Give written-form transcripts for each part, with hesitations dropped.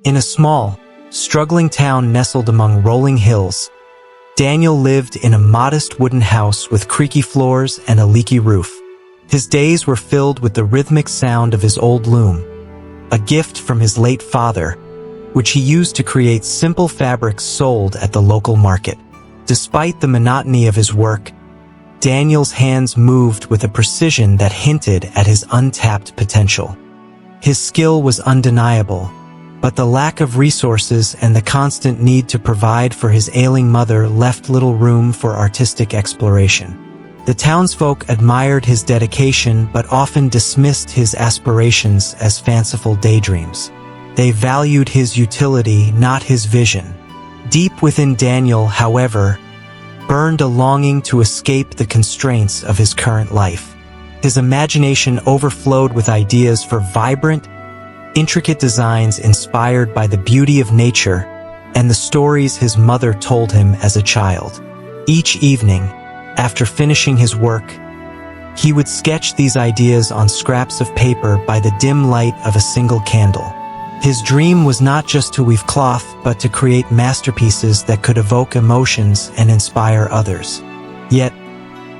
In a small, struggling town nestled among rolling hills, Daniel lived in a modest wooden house with creaky floors and a leaky roof. His days were filled with the rhythmic sound of his old loom, a gift from his late father, which he used to create simple fabrics sold at the local market. Despite the monotony of his work, Daniel's hands moved with a precision that hinted at his untapped potential. His skill was undeniable, but the lack of resources and the constant need to provide for his ailing mother left little room for artistic exploration. The townsfolk admired his dedication but often dismissed his aspirations as fanciful daydreams. They valued his utility, not his vision. Deep within Daniel, however, burned a longing to escape the constraints of his current life. His imagination overflowed with ideas for vibrant, intricate designs inspired by the beauty of nature and the stories his mother told him as a child. Each evening, after finishing his work, he would sketch these ideas on scraps of paper by the dim light of a single candle. His dream was not just to weave cloth, but to create masterpieces that could evoke emotions and inspire others. Yet,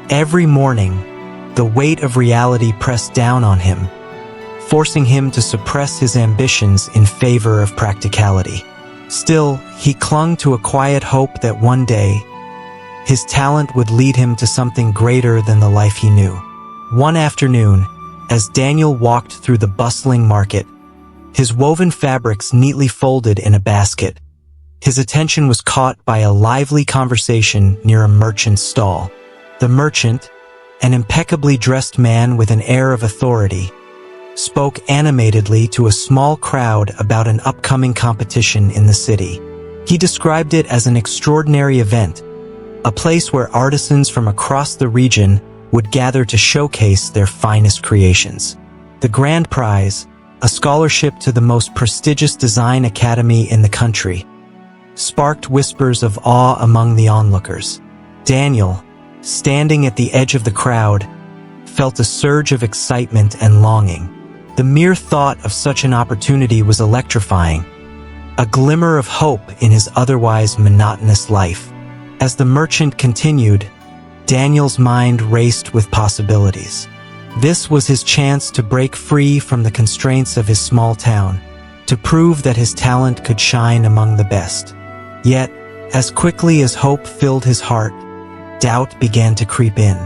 every morning, the weight of reality pressed down on him, forcing him to suppress his ambitions in favor of practicality. Still, he clung to a quiet hope that one day, his talent would lead him to something greater than the life he knew. One afternoon, as Daniel walked through the bustling market, his woven fabrics neatly folded in a basket, his attention was caught by a lively conversation near a merchant's stall. The merchant, an impeccably dressed man with an air of authority, spoke animatedly to a small crowd about an upcoming competition in the city. He described it as an extraordinary event, a place where artisans from across the region would gather to showcase their finest creations. The grand prize, a scholarship to the most prestigious design academy in the country, sparked whispers of awe among the onlookers. Daniel, standing at the edge of the crowd, felt a surge of excitement and longing. The mere thought of such an opportunity was electrifying, a glimmer of hope in his otherwise monotonous life. As the merchant continued, Daniel's mind raced with possibilities. This was his chance to break free from the constraints of his small town, to prove that his talent could shine among the best. Yet, as quickly as hope filled his heart, doubt began to creep in.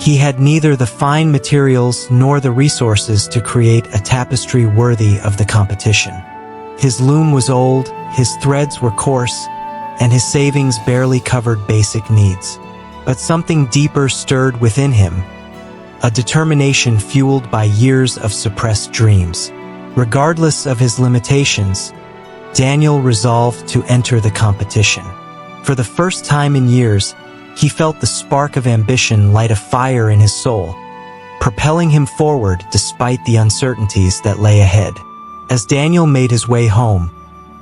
He had neither the fine materials nor the resources to create a tapestry worthy of the competition. His loom was old, his threads were coarse, and his savings barely covered basic needs. But something deeper stirred within him, a determination fueled by years of suppressed dreams. Regardless of his limitations, Daniel resolved to enter the competition. For the first time in years, he felt the spark of ambition light a fire in his soul, propelling him forward despite the uncertainties that lay ahead. As Daniel made his way home,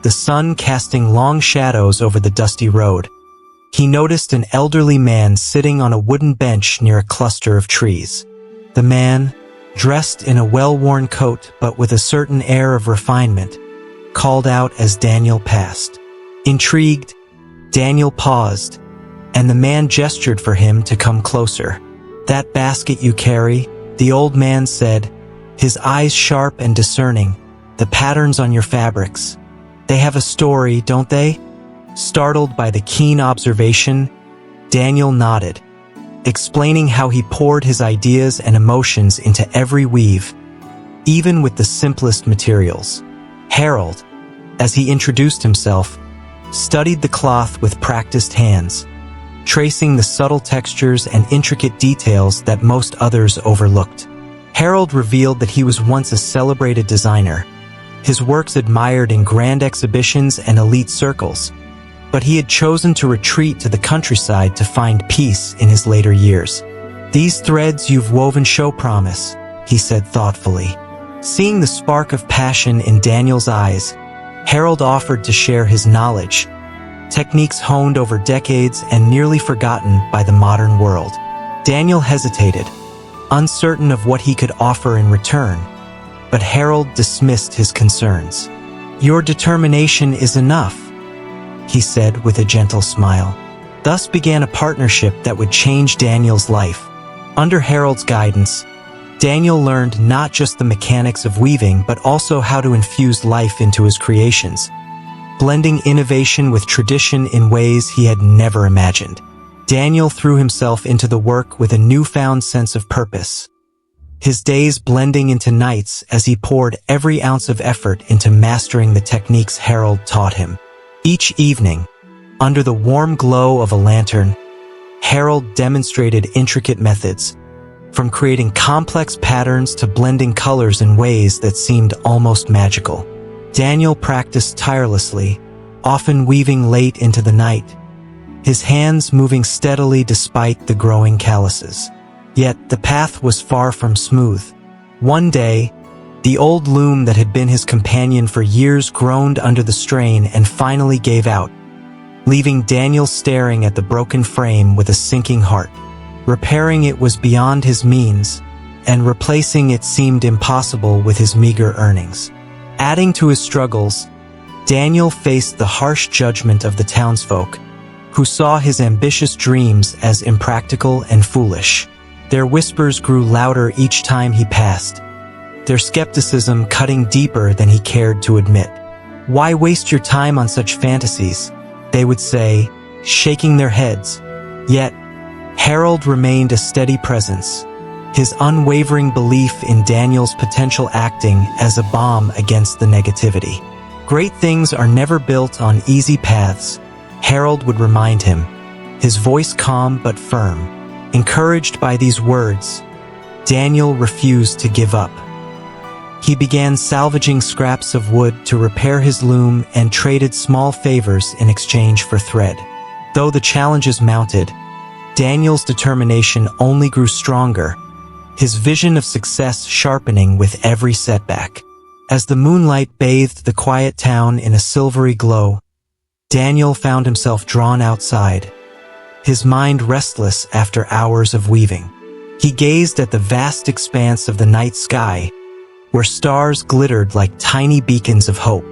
the sun casting long shadows over the dusty road, he noticed an elderly man sitting on a wooden bench near a cluster of trees. The man, dressed in a well-worn coat but with a certain air of refinement, called out as Daniel passed. Intrigued, Daniel paused, and the man gestured for him to come closer. "That basket you carry," the old man said, his eyes sharp and discerning, "the patterns on your fabrics. They have a story, don't they?" Startled by the keen observation, Daniel nodded, explaining how he poured his ideas and emotions into every weave, even with the simplest materials. Harold, as he introduced himself, studied the cloth with practiced hands, tracing the subtle textures and intricate details that most others overlooked. Harold revealed that he was once a celebrated designer, his works admired in grand exhibitions and elite circles, but he had chosen to retreat to the countryside to find peace in his later years. "These threads you've woven show promise," he said thoughtfully. Seeing the spark of passion in Daniel's eyes, Harold offered to share his knowledge, techniques honed over decades and nearly forgotten by the modern world. Daniel hesitated, uncertain of what he could offer in return, but Harold dismissed his concerns. "Your determination is enough," he said with a gentle smile. Thus began a partnership that would change Daniel's life. Under Harold's guidance, Daniel learned not just the mechanics of weaving but also how to infuse life into his creations, blending innovation with tradition in ways he had never imagined. Daniel threw himself into the work with a newfound sense of purpose, his days blending into nights as he poured every ounce of effort into mastering the techniques Harold taught him. Each evening, under the warm glow of a lantern, Harold demonstrated intricate methods, from creating complex patterns to blending colors in ways that seemed almost magical. Daniel practiced tirelessly, often weaving late into the night, his hands moving steadily despite the growing calluses. Yet the path was far from smooth. One day, the old loom that had been his companion for years groaned under the strain and finally gave out, leaving Daniel staring at the broken frame with a sinking heart. Repairing it was beyond his means, and replacing it seemed impossible with his meager earnings. Adding to his struggles, Daniel faced the harsh judgment of the townsfolk, who saw his ambitious dreams as impractical and foolish. Their whispers grew louder each time he passed, their skepticism cutting deeper than he cared to admit. "Why waste your time on such fantasies?" they would say, shaking their heads. Yet, Harold remained a steady presence, his unwavering belief in Daniel's potential acting as a balm against the negativity. "Great things are never built on easy paths," Harold would remind him, his voice calm but firm. Encouraged by these words, Daniel refused to give up. He began salvaging scraps of wood to repair his loom and traded small favors in exchange for thread. Though the challenges mounted, Daniel's determination only grew stronger, his vision of success sharpening with every setback. As the moonlight bathed the quiet town in a silvery glow, Daniel found himself drawn outside, his mind restless after hours of weaving. He gazed at the vast expanse of the night sky, where stars glittered like tiny beacons of hope.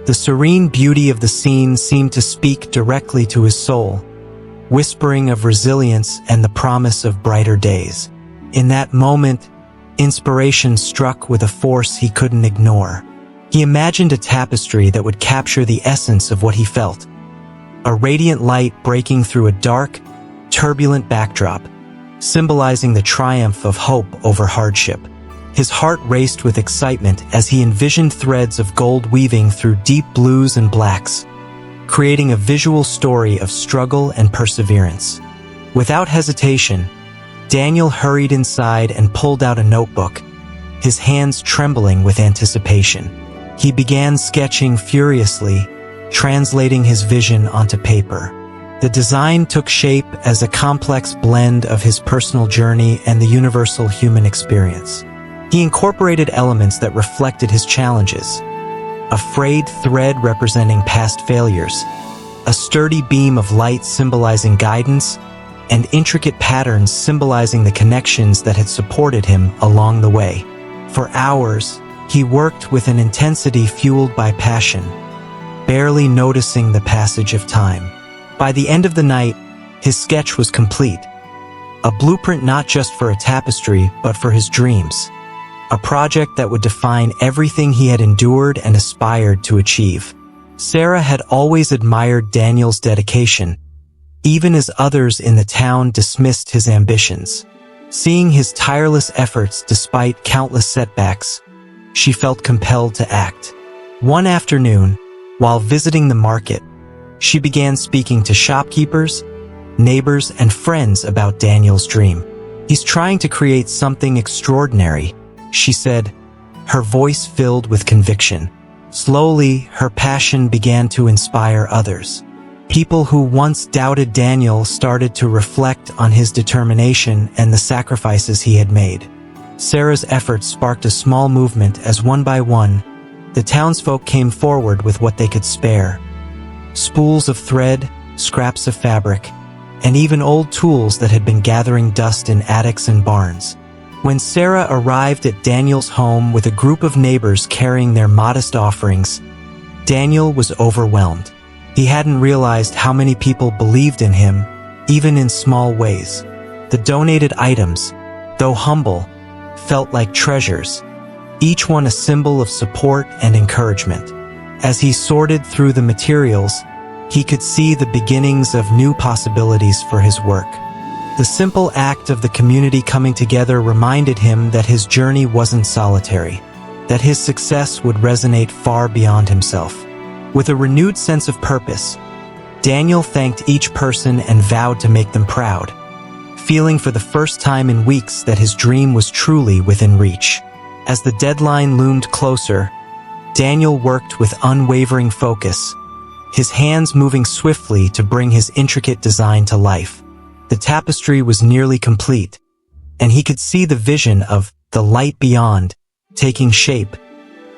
The serene beauty of the scene seemed to speak directly to his soul, whispering of resilience and the promise of brighter days. In that moment, inspiration struck with a force he couldn't ignore. He imagined a tapestry that would capture the essence of what he felt, a radiant light breaking through a dark, turbulent backdrop, symbolizing the triumph of hope over hardship. His heart raced with excitement as he envisioned threads of gold weaving through deep blues and blacks, creating a visual story of struggle and perseverance. Without hesitation, Daniel hurried inside and pulled out a notebook, his hands trembling with anticipation. He began sketching furiously, translating his vision onto paper. The design took shape as a complex blend of his personal journey and the universal human experience. He incorporated elements that reflected his challenges: a frayed thread representing past failures, a sturdy beam of light symbolizing guidance, and intricate patterns symbolizing the connections that had supported him along the way. For hours, he worked with an intensity fueled by passion, barely noticing the passage of time. By the end of the night, his sketch was complete, a blueprint not just for a tapestry but for his dreams, a project that would define everything he had endured and aspired to achieve. Sarah had always admired Daniel's dedication, even as others in the town dismissed his ambitions. Seeing his tireless efforts despite countless setbacks, she felt compelled to act. One afternoon, while visiting the market, she began speaking to shopkeepers, neighbors, and friends about Daniel's dream. "He's trying to create something extraordinary," she said, her voice filled with conviction. Slowly, her passion began to inspire others. People who once doubted Daniel started to reflect on his determination and the sacrifices he had made. Sarah's efforts sparked a small movement as one by one, the townsfolk came forward with what they could spare: spools of thread, scraps of fabric, and even old tools that had been gathering dust in attics and barns. When Sarah arrived at Daniel's home with a group of neighbors carrying their modest offerings, Daniel was overwhelmed. He hadn't realized how many people believed in him, even in small ways. The donated items, though humble, felt like treasures, each one a symbol of support and encouragement. As he sorted through the materials, he could see the beginnings of new possibilities for his work. The simple act of the community coming together reminded him that his journey wasn't solitary, that his success would resonate far beyond himself. With a renewed sense of purpose, Daniel thanked each person and vowed to make them proud, feeling for the first time in weeks that his dream was truly within reach. As the deadline loomed closer, Daniel worked with unwavering focus, his hands moving swiftly to bring his intricate design to life. The tapestry was nearly complete, and he could see the vision of the light beyond taking shape,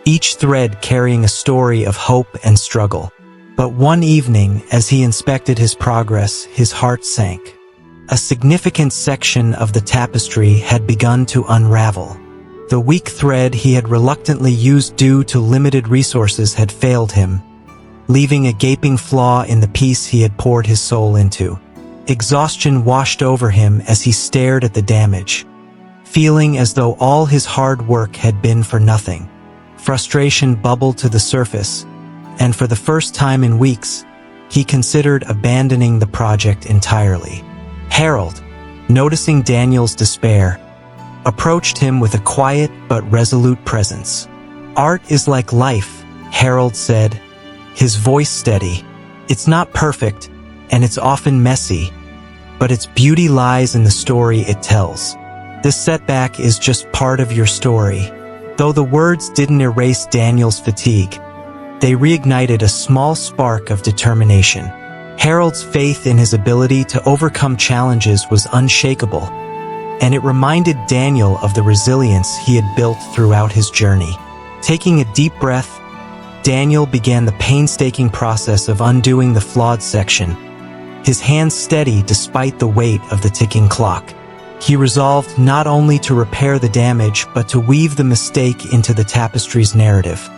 each thread carrying a story of hope and struggle. But one evening, as he inspected his progress, his heart sank. A significant section of the tapestry had begun to unravel. The weak thread he had reluctantly used due to limited resources had failed him, leaving a gaping flaw in the piece he had poured his soul into. Exhaustion washed over him as he stared at the damage, feeling as though all his hard work had been for nothing. Frustration bubbled to the surface, and for the first time in weeks, he considered abandoning the project entirely. Harold, noticing Daniel's despair, approached him with a quiet but resolute presence. "Art is like life," Harold said, his voice steady. "It's not perfect, and it's often messy, but its beauty lies in the story it tells. This setback is just part of your story." Though the words didn't erase Daniel's fatigue, they reignited a small spark of determination. Harold's faith in his ability to overcome challenges was unshakable, and it reminded Daniel of the resilience he had built throughout his journey. Taking a deep breath, Daniel began the painstaking process of undoing the flawed section, his hands steady despite the weight of the ticking clock. He resolved not only to repair the damage, but to weave the mistake into the tapestry's narrative,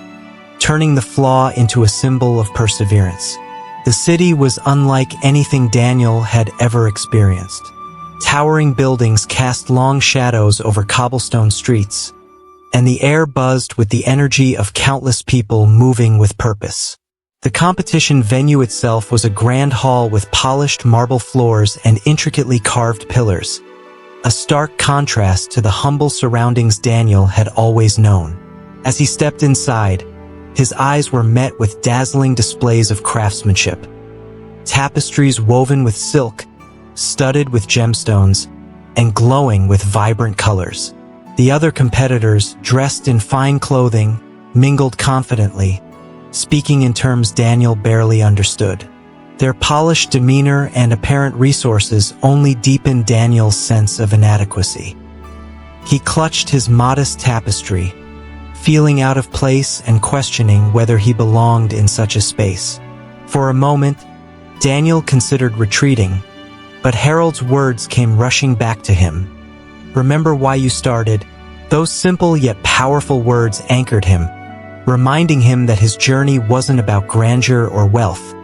turning the flaw into a symbol of perseverance. The city was unlike anything Daniel had ever experienced. Towering buildings cast long shadows over cobblestone streets, and the air buzzed with the energy of countless people moving with purpose. The competition venue itself was a grand hall with polished marble floors and intricately carved pillars, a stark contrast to the humble surroundings Daniel had always known. As he stepped inside, his eyes were met with dazzling displays of craftsmanship. Tapestries woven with silk, studded with gemstones, and glowing with vibrant colors. The other competitors, dressed in fine clothing, mingled confidently, speaking in terms Daniel barely understood. Their polished demeanor and apparent resources only deepened Daniel's sense of inadequacy. He clutched his modest tapestry, feeling out of place and questioning whether he belonged in such a space. For a moment, Daniel considered retreating, but Harold's words came rushing back to him. "Remember why you started." Those simple yet powerful words anchored him, reminding him that his journey wasn't about grandeur or wealth.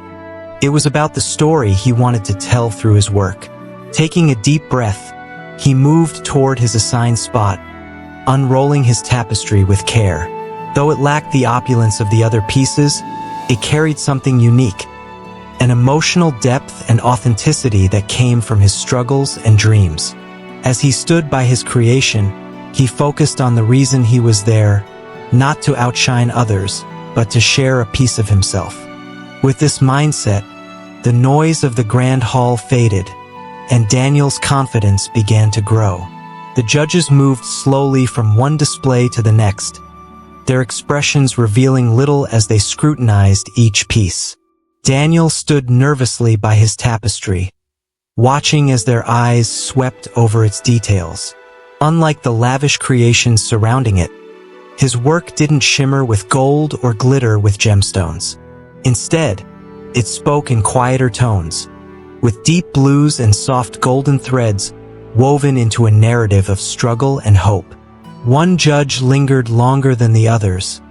It was about the story he wanted to tell through his work. Taking a deep breath, he moved toward his assigned spot, unrolling his tapestry with care. Though it lacked the opulence of the other pieces, it carried something unique, an emotional depth and authenticity that came from his struggles and dreams. As he stood by his creation, he focused on the reason he was there, not to outshine others, but to share a piece of himself. With this mindset, the noise of the grand hall faded, and Daniel's confidence began to grow. The judges moved slowly from one display to the next, their expressions revealing little as they scrutinized each piece. Daniel stood nervously by his tapestry, watching as their eyes swept over its details. Unlike the lavish creations surrounding it, his work didn't shimmer with gold or glitter with gemstones. Instead, it spoke in quieter tones, with deep blues and soft golden threads woven into a narrative of struggle and hope. One judge lingered longer than the others,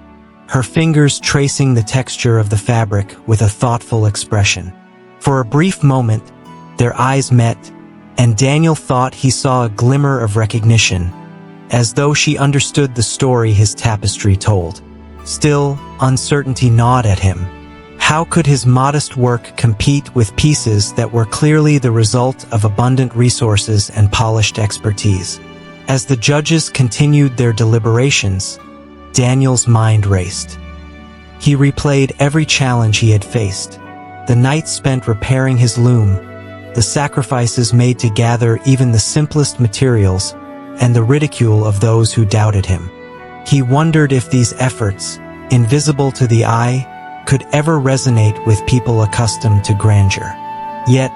her fingers tracing the texture of the fabric with a thoughtful expression. For a brief moment, their eyes met, and Daniel thought he saw a glimmer of recognition, as though she understood the story his tapestry told. Still, uncertainty gnawed at him. How could his modest work compete with pieces that were clearly the result of abundant resources and polished expertise? As the judges continued their deliberations, Daniel's mind raced. He replayed every challenge he had faced, the nights spent repairing his loom, the sacrifices made to gather even the simplest materials, and the ridicule of those who doubted him. He wondered if these efforts, invisible to the eye, could ever resonate with people accustomed to grandeur. Yet,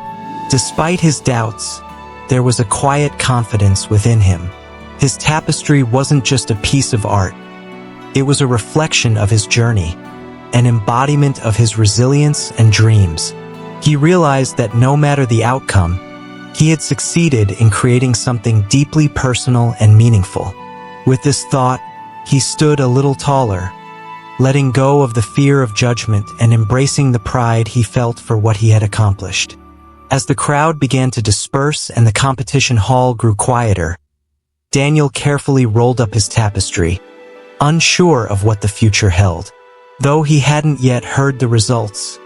despite his doubts, there was a quiet confidence within him. His tapestry wasn't just a piece of art. It was a reflection of his journey, an embodiment of his resilience and dreams. He realized that no matter the outcome, he had succeeded in creating something deeply personal and meaningful. With this thought, he stood a little taller, letting go of the fear of judgment and embracing the pride he felt for what he had accomplished. As the crowd began to disperse and the competition hall grew quieter, Daniel carefully rolled up his tapestry, unsure of what the future held. Though he hadn't yet heard the results,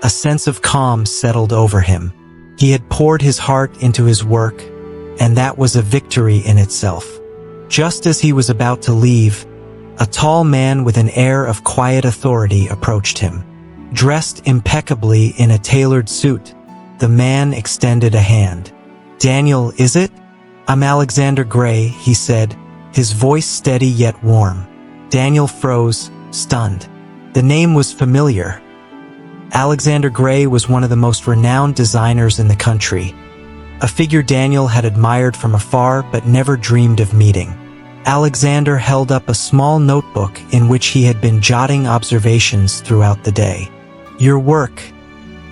a sense of calm settled over him. He had poured his heart into his work, and that was a victory in itself. Just as he was about to leave, a tall man with an air of quiet authority approached him. Dressed impeccably in a tailored suit, the man extended a hand. "Daniel, is it? I'm Alexander Gray," he said, his voice steady yet warm. Daniel froze, stunned. The name was familiar. Alexander Gray was one of the most renowned designers in the country, a figure Daniel had admired from afar but never dreamed of meeting. Alexander held up a small notebook in which he had been jotting observations throughout the day. "Your work,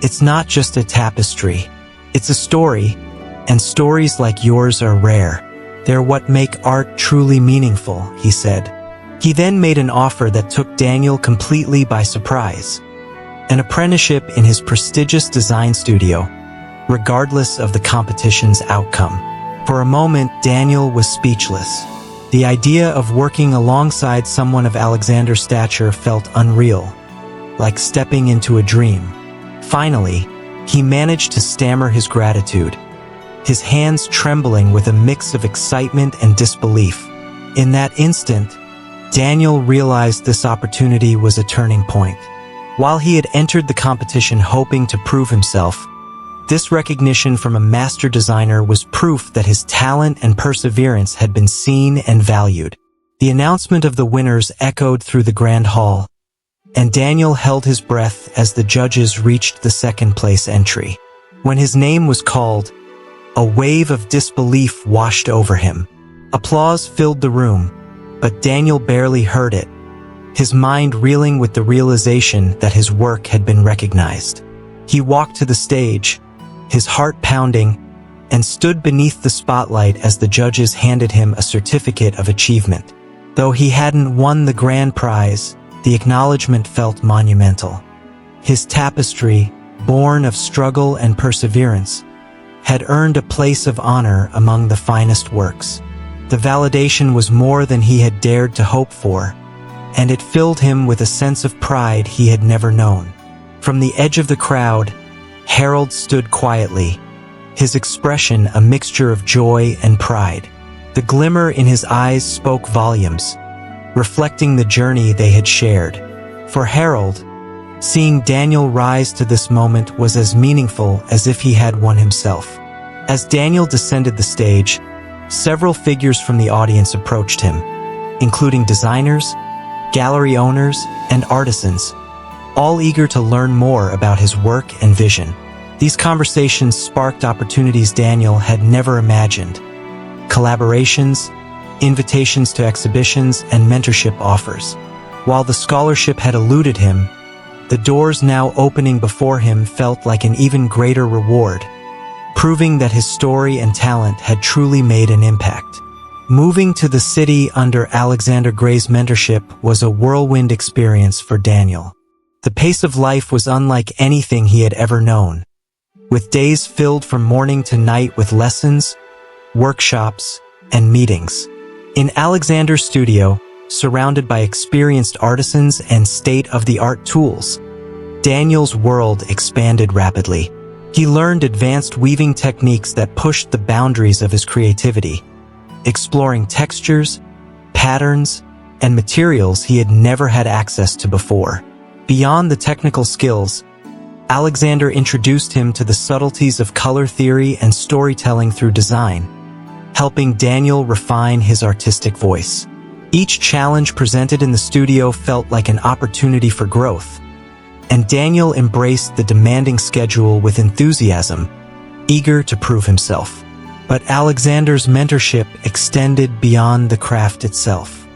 it's not just a tapestry. It's a story, and stories like yours are rare. They're what make art truly meaningful," he said. He then made an offer that took Daniel completely by surprise. An apprenticeship in his prestigious design studio, regardless of the competition's outcome. For a moment, Daniel was speechless. The idea of working alongside someone of Alexander's stature felt unreal, like stepping into a dream. Finally, he managed to stammer his gratitude, his hands trembling with a mix of excitement and disbelief. In that instant, Daniel realized this opportunity was a turning point. While he had entered the competition hoping to prove himself, this recognition from a master designer was proof that his talent and perseverance had been seen and valued. The announcement of the winners echoed through the grand hall, and Daniel held his breath as the judges reached the second-place entry. When his name was called, a wave of disbelief washed over him. Applause filled the room, but Daniel barely heard it, his mind reeling with the realization that his work had been recognized. He walked to the stage, his heart pounding, and stood beneath the spotlight as the judges handed him a certificate of achievement. Though he hadn't won the grand prize, the acknowledgement felt monumental. His tapestry, born of struggle and perseverance, had earned a place of honor among the finest works. The validation was more than he had dared to hope for, and it filled him with a sense of pride he had never known. From the edge of the crowd, Harold stood quietly, his expression a mixture of joy and pride. The glimmer in his eyes spoke volumes, reflecting the journey they had shared. For Harold, seeing Daniel rise to this moment was as meaningful as if he had won himself. As Daniel descended the stage, several figures from the audience approached him, including designers, gallery owners, and artisans, all eager to learn more about his work and vision. These conversations sparked opportunities Daniel had never imagined: collaborations, invitations to exhibitions, and mentorship offers. While the scholarship had eluded him, the doors now opening before him felt like an even greater reward, proving that his story and talent had truly made an impact. Moving to the city under Alexander Gray's mentorship was a whirlwind experience for Daniel. The pace of life was unlike anything he had ever known, with days filled from morning to night with lessons, workshops, and meetings. In Alexander's studio, surrounded by experienced artisans and state-of-the-art tools, Daniel's world expanded rapidly. He learned advanced weaving techniques that pushed the boundaries of his creativity, exploring textures, patterns, and materials he had never had access to before. Beyond the technical skills, Alexander introduced him to the subtleties of color theory and storytelling through design, helping Daniel refine his artistic voice. Each challenge presented in the studio felt like an opportunity for growth, and Daniel embraced the demanding schedule with enthusiasm, eager to prove himself. But Alexander's mentorship extended beyond the craft itself.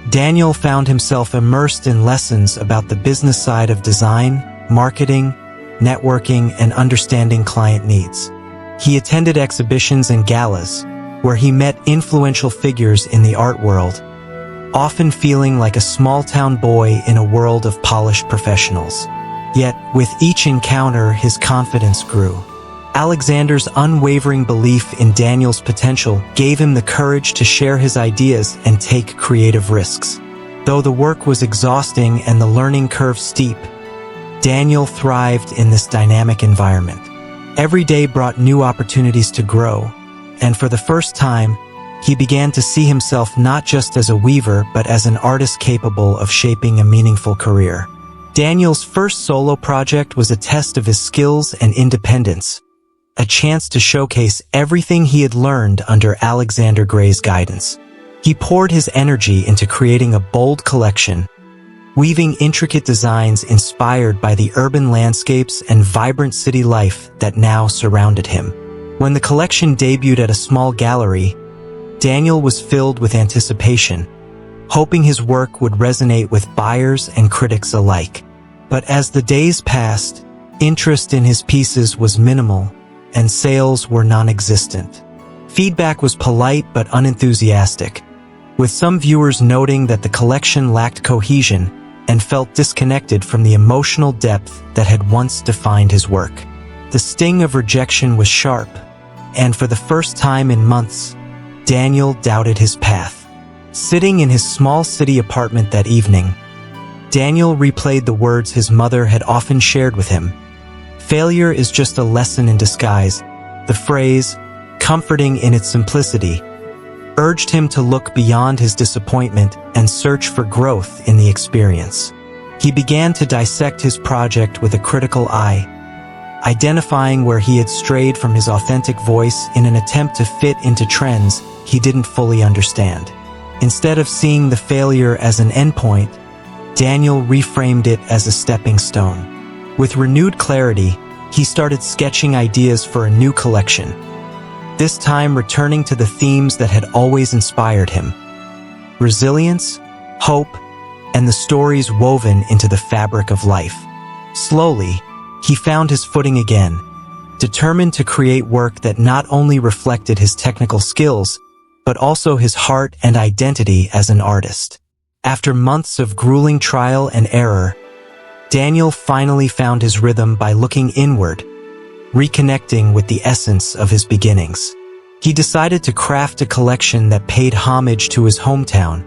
Daniel found himself immersed in lessons about the business side of design, marketing, networking, and understanding client needs. He attended exhibitions and galas, where he met influential figures in the art world, often feeling like a small-town boy in a world of polished professionals. Yet, with each encounter, his confidence grew. Alexander's unwavering belief in Daniel's potential gave him the courage to share his ideas and take creative risks. Though the work was exhausting and the learning curve steep, Daniel thrived in this dynamic environment. Every day brought new opportunities to grow, and for the first time, he began to see himself not just as a weaver, but as an artist capable of shaping a meaningful career. Daniel's first solo project was a test of his skills and independence, a chance to showcase everything he had learned under Alexander Gray's guidance. He poured his energy into creating a bold collection, weaving intricate designs inspired by the urban landscapes and vibrant city life that now surrounded him. When the collection debuted at a small gallery, Daniel was filled with anticipation, hoping his work would resonate with buyers and critics alike. But as the days passed, interest in his pieces was minimal, and sales were non-existent. Feedback was polite but unenthusiastic, with some viewers noting that the collection lacked cohesion and felt disconnected from the emotional depth that had once defined his work. The sting of rejection was sharp, and for the first time in months, Daniel doubted his path. Sitting in his small city apartment that evening, Daniel replayed the words his mother had often shared with him. "Failure is just a lesson in disguise." The phrase, comforting in its simplicity, urged him to look beyond his disappointment and search for growth in the experience. He began to dissect his project with a critical eye, identifying where he had strayed from his authentic voice in an attempt to fit into trends he didn't fully understand. Instead of seeing the failure as an endpoint, Daniel reframed it as a stepping stone. With renewed clarity, he started sketching ideas for a new collection, this time returning to the themes that had always inspired him: resilience, hope, and the stories woven into the fabric of life. Slowly, he found his footing again, determined to create work that not only reflected his technical skills, but also his heart and identity as an artist. After months of grueling trial and error, Daniel finally found his rhythm by looking inward, reconnecting with the essence of his beginnings. He decided to craft a collection that paid homage to his hometown,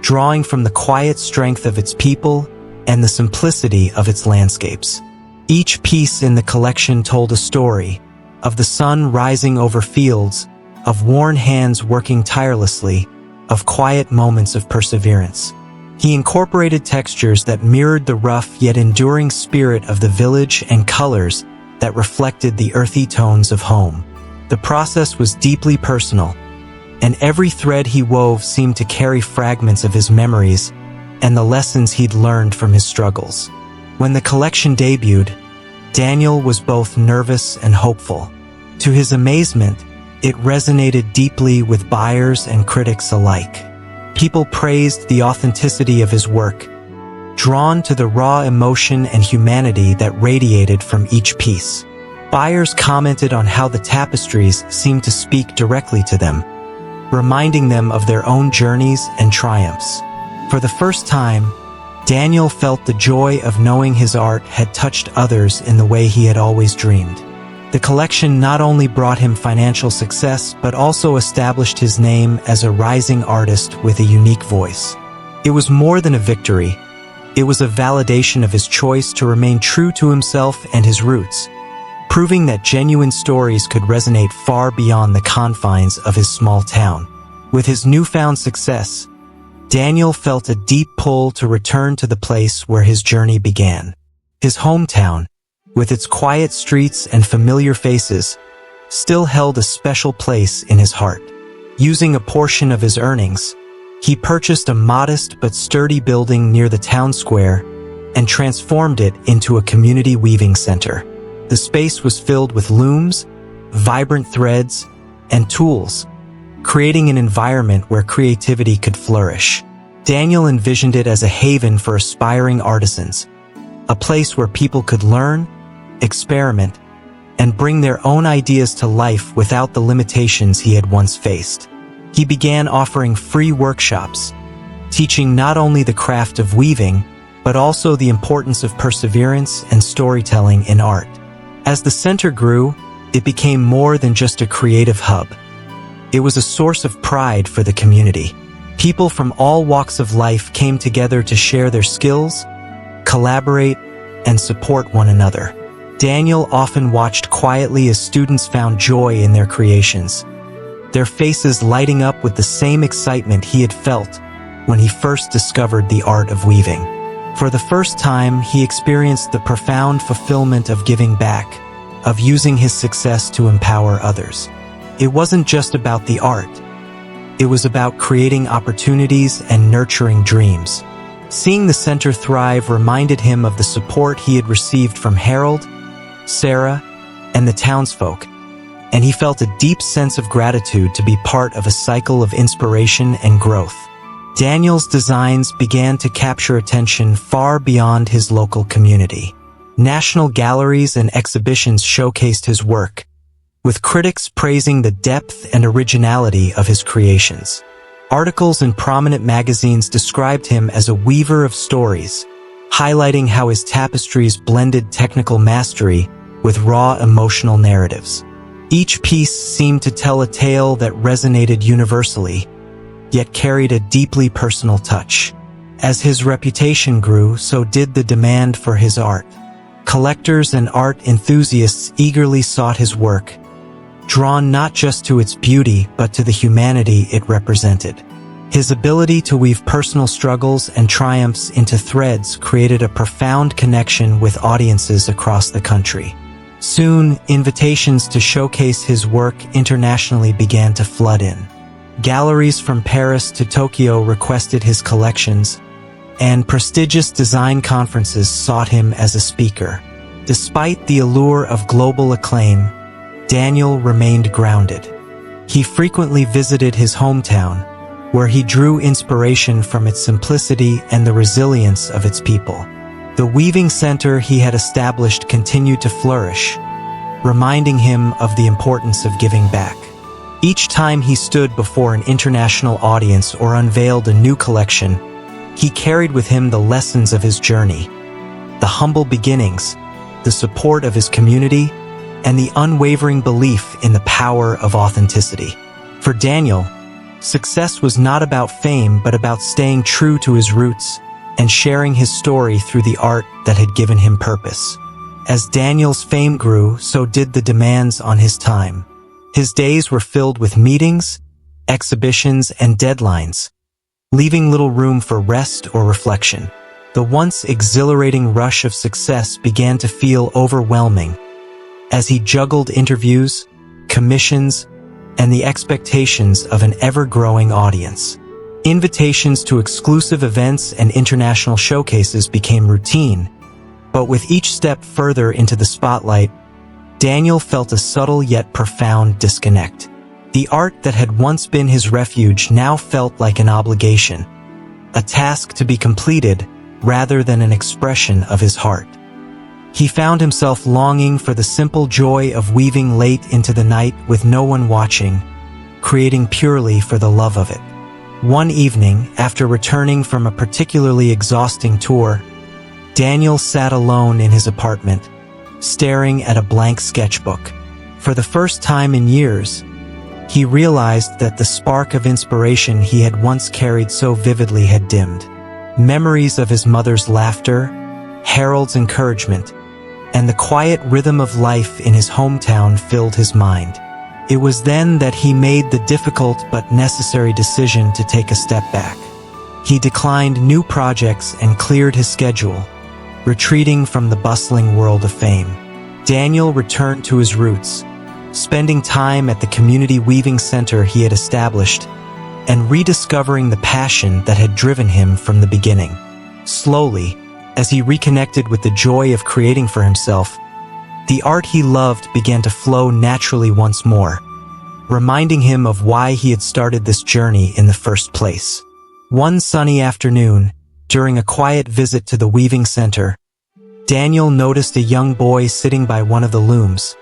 drawing from the quiet strength of its people and the simplicity of its landscapes. Each piece in the collection told a story of the sun rising over fields, of worn hands working tirelessly, of quiet moments of perseverance. He incorporated textures that mirrored the rough yet enduring spirit of the village and colors that reflected the earthy tones of home. The process was deeply personal, and every thread he wove seemed to carry fragments of his memories and the lessons he'd learned from his struggles. When the collection debuted, Daniel was both nervous and hopeful. To his amazement, it resonated deeply with buyers and critics alike. People praised the authenticity of his work, drawn to the raw emotion and humanity that radiated from each piece. Buyers commented on how the tapestries seemed to speak directly to them, reminding them of their own journeys and triumphs. For the first time, Daniel felt the joy of knowing his art had touched others in the way he had always dreamed. The collection not only brought him financial success, but also established his name as a rising artist with a unique voice. It was more than a victory. It was a validation of his choice to remain true to himself and his roots, proving that genuine stories could resonate far beyond the confines of his small town. With his newfound success, Daniel felt a deep pull to return to the place where his journey began. His hometown, with its quiet streets and familiar faces, still held a special place in his heart. Using a portion of his earnings, he purchased a modest but sturdy building near the town square and transformed it into a community weaving center. The space was filled with looms, vibrant threads, and tools, creating an environment where creativity could flourish. Daniel envisioned it as a haven for aspiring artisans, a place where people could learn, experiment, and bring their own ideas to life without the limitations he had once faced. He began offering free workshops, teaching not only the craft of weaving, but also the importance of perseverance and storytelling in art. As the center grew, it became more than just a creative hub. It was a source of pride for the community. People from all walks of life came together to share their skills, collaborate, and support one another. Daniel often watched quietly as students found joy in their creations, their faces lighting up with the same excitement he had felt when he first discovered the art of weaving. For the first time, he experienced the profound fulfillment of giving back, of using his success to empower others. It wasn't just about the art. It was about creating opportunities and nurturing dreams. Seeing the center thrive reminded him of the support he had received from Harold, Sarah, and the townsfolk, and he felt a deep sense of gratitude to be part of a cycle of inspiration and growth. Daniel's designs began to capture attention far beyond his local community. National galleries and exhibitions showcased his work, with critics praising the depth and originality of his creations. Articles in prominent magazines described him as a weaver of stories, highlighting how his tapestries blended technical mastery with raw emotional narratives. Each piece seemed to tell a tale that resonated universally, yet carried a deeply personal touch. As his reputation grew, so did the demand for his art. Collectors and art enthusiasts eagerly sought his work, drawn not just to its beauty but to the humanity it represented. His ability to weave personal struggles and triumphs into threads created a profound connection with audiences across the country. Soon, invitations to showcase his work internationally began to flood in. Galleries from Paris to Tokyo requested his collections, and prestigious design conferences sought him as a speaker. Despite the allure of global acclaim, Daniel remained grounded. He frequently visited his hometown, where he drew inspiration from its simplicity and the resilience of its people. The weaving center he had established continued to flourish, reminding him of the importance of giving back. Each time he stood before an international audience or unveiled a new collection, he carried with him the lessons of his journey, the humble beginnings, the support of his community, and the unwavering belief in the power of authenticity. For Daniel, success was not about fame but about staying true to his roots and sharing his story through the art that had given him purpose. As Daniel's fame grew, so did the demands on his time. His days were filled with meetings, exhibitions, and deadlines, leaving little room for rest or reflection. The once exhilarating rush of success began to feel overwhelming as he juggled interviews, commissions, and the expectations of an ever-growing audience. Invitations to exclusive events and international showcases became routine, but with each step further into the spotlight, Daniel felt a subtle yet profound disconnect. The art that had once been his refuge now felt like an obligation, a task to be completed rather than an expression of his heart. He found himself longing for the simple joy of weaving late into the night with no one watching, creating purely for the love of it. One evening, after returning from a particularly exhausting tour, Daniel sat alone in his apartment, staring at a blank sketchbook. For the first time in years, he realized that the spark of inspiration he had once carried so vividly had dimmed. Memories of his mother's laughter, Harold's encouragement, and the quiet rhythm of life in his hometown filled his mind. It was then that he made the difficult but necessary decision to take a step back. He declined new projects and cleared his schedule, retreating from the bustling world of fame. Daniel returned to his roots, spending time at the community weaving center he had established and rediscovering the passion that had driven him from the beginning. Slowly, as he reconnected with the joy of creating for himself, the art he loved began to flow naturally once more, reminding him of why he had started this journey in the first place. One sunny afternoon, during a quiet visit to the weaving center, Daniel noticed a young boy sitting by one of the looms,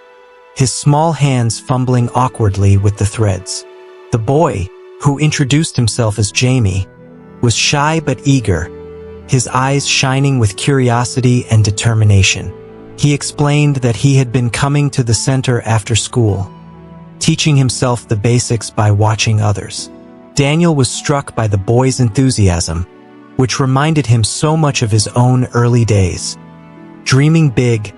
his small hands fumbling awkwardly with the threads. The boy, who introduced himself as Jamie, was shy but eager, his eyes shining with curiosity and determination. He explained that he had been coming to the center after school, teaching himself the basics by watching others. Daniel was struck by the boy's enthusiasm, which reminded him so much of his own early days. Dreaming big,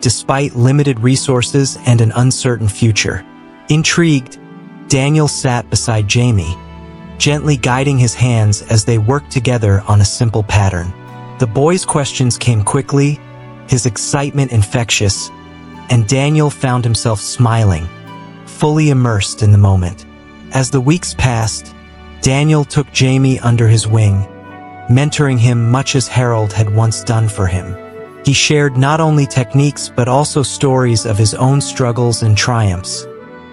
despite limited resources and an uncertain future. Intrigued, Daniel sat beside Jamie, gently guiding his hands as they worked together on a simple pattern. The boy's questions came quickly, his excitement infectious, and Daniel found himself smiling, fully immersed in the moment. As the weeks passed, Daniel took Jamie under his wing, mentoring him much as Harold had once done for him. He shared not only techniques but also stories of his own struggles and triumphs,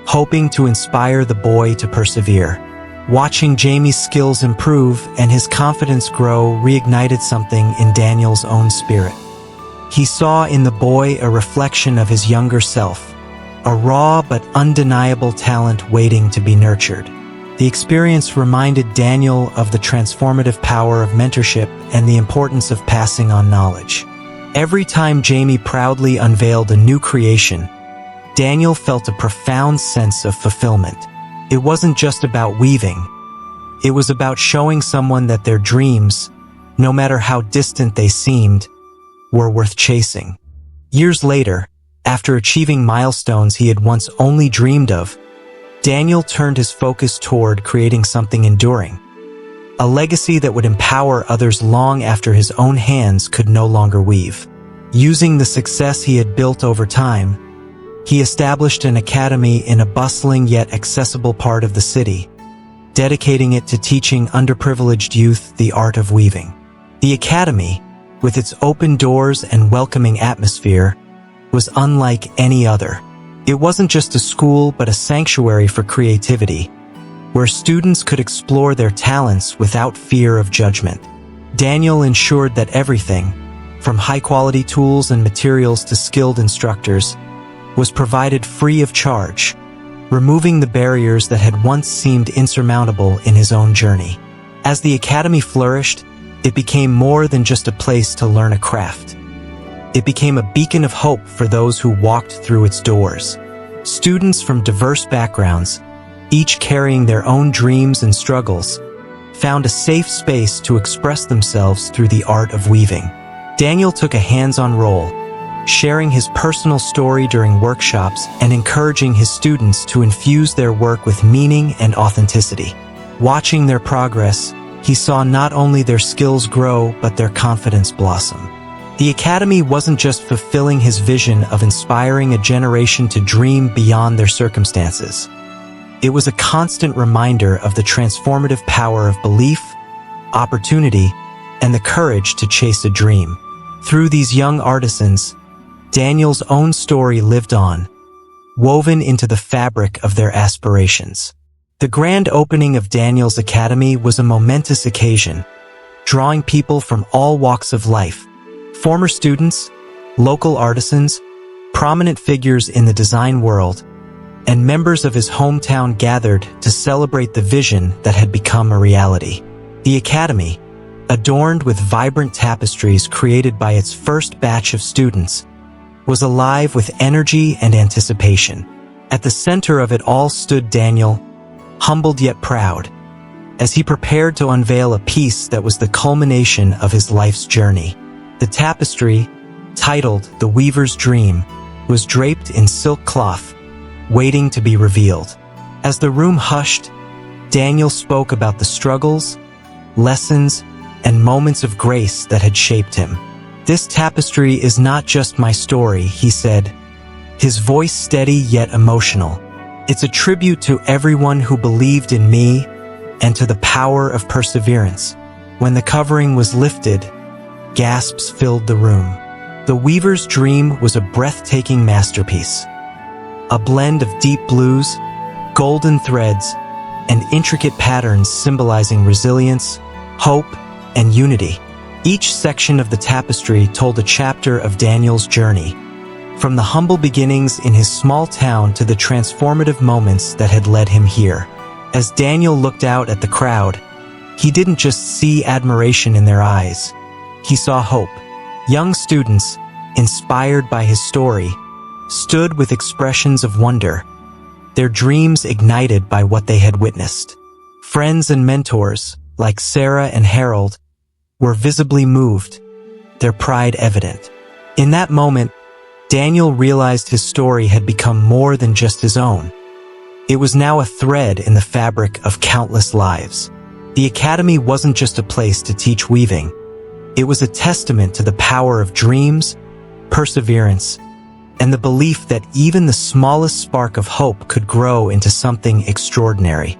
hoping to inspire the boy to persevere. Watching Jamie's skills improve and his confidence grow reignited something in Daniel's own spirit. He saw in the boy a reflection of his younger self, a raw but undeniable talent waiting to be nurtured. The experience reminded Daniel of the transformative power of mentorship and the importance of passing on knowledge. Every time Jamie proudly unveiled a new creation, Daniel felt a profound sense of fulfillment. It wasn't just about weaving. It was about showing someone that their dreams, no matter how distant they seemed, were worth chasing. Years later, after achieving milestones he had once only dreamed of, Daniel turned his focus toward creating something enduring, a legacy that would empower others long after his own hands could no longer weave. Using the success he had built over time, he established an academy in a bustling yet accessible part of the city, dedicating it to teaching underprivileged youth the art of weaving. The academy, with its open doors and welcoming atmosphere, was unlike any other. It wasn't just a school but a sanctuary for creativity, where students could explore their talents without fear of judgment. Daniel ensured that everything, from high-quality tools and materials to skilled instructors, was provided free of charge, removing the barriers that had once seemed insurmountable in his own journey. As the academy flourished, it became more than just a place to learn a craft. It became a beacon of hope for those who walked through its doors. Students from diverse backgrounds, each carrying their own dreams and struggles, found a safe space to express themselves through the art of weaving. Daniel took a hands-on role, sharing his personal story during workshops and encouraging his students to infuse their work with meaning and authenticity. Watching their progress, he saw not only their skills grow but their confidence blossom. The academy wasn't just fulfilling his vision of inspiring a generation to dream beyond their circumstances. It was a constant reminder of the transformative power of belief, opportunity, and the courage to chase a dream. Through these young artisans, Daniel's own story lived on, woven into the fabric of their aspirations. The grand opening of Daniel's Academy was a momentous occasion, drawing people from all walks of life, former students, local artisans, prominent figures in the design world, and members of his hometown gathered to celebrate the vision that had become a reality. The academy, adorned with vibrant tapestries created by its first batch of students, was alive with energy and anticipation. At the center of it all stood Daniel, humbled yet proud, as he prepared to unveil a piece that was the culmination of his life's journey. The tapestry, titled The Weaver's Dream, was draped in silk cloth, waiting to be revealed. As the room hushed, Daniel spoke about the struggles, lessons, and moments of grace that had shaped him. "This tapestry is not just my story," he said, his voice steady yet emotional. "It's a tribute to everyone who believed in me and to the power of perseverance." When the covering was lifted, gasps filled the room. The Weaver's Dream was a breathtaking masterpiece. A blend of deep blues, golden threads, and intricate patterns symbolizing resilience, hope, and unity. Each section of the tapestry told a chapter of Daniel's journey, from the humble beginnings in his small town to the transformative moments that had led him here. As Daniel looked out at the crowd, he didn't just see admiration in their eyes. He saw hope. Young students, inspired by his story, stood with expressions of wonder, their dreams ignited by what they had witnessed. Friends and mentors, like Sarah and Harold, were visibly moved, their pride evident. In that moment, Daniel realized his story had become more than just his own. It was now a thread in the fabric of countless lives. The academy wasn't just a place to teach weaving. It was a testament to the power of dreams, perseverance, and the belief that even the smallest spark of hope could grow into something extraordinary.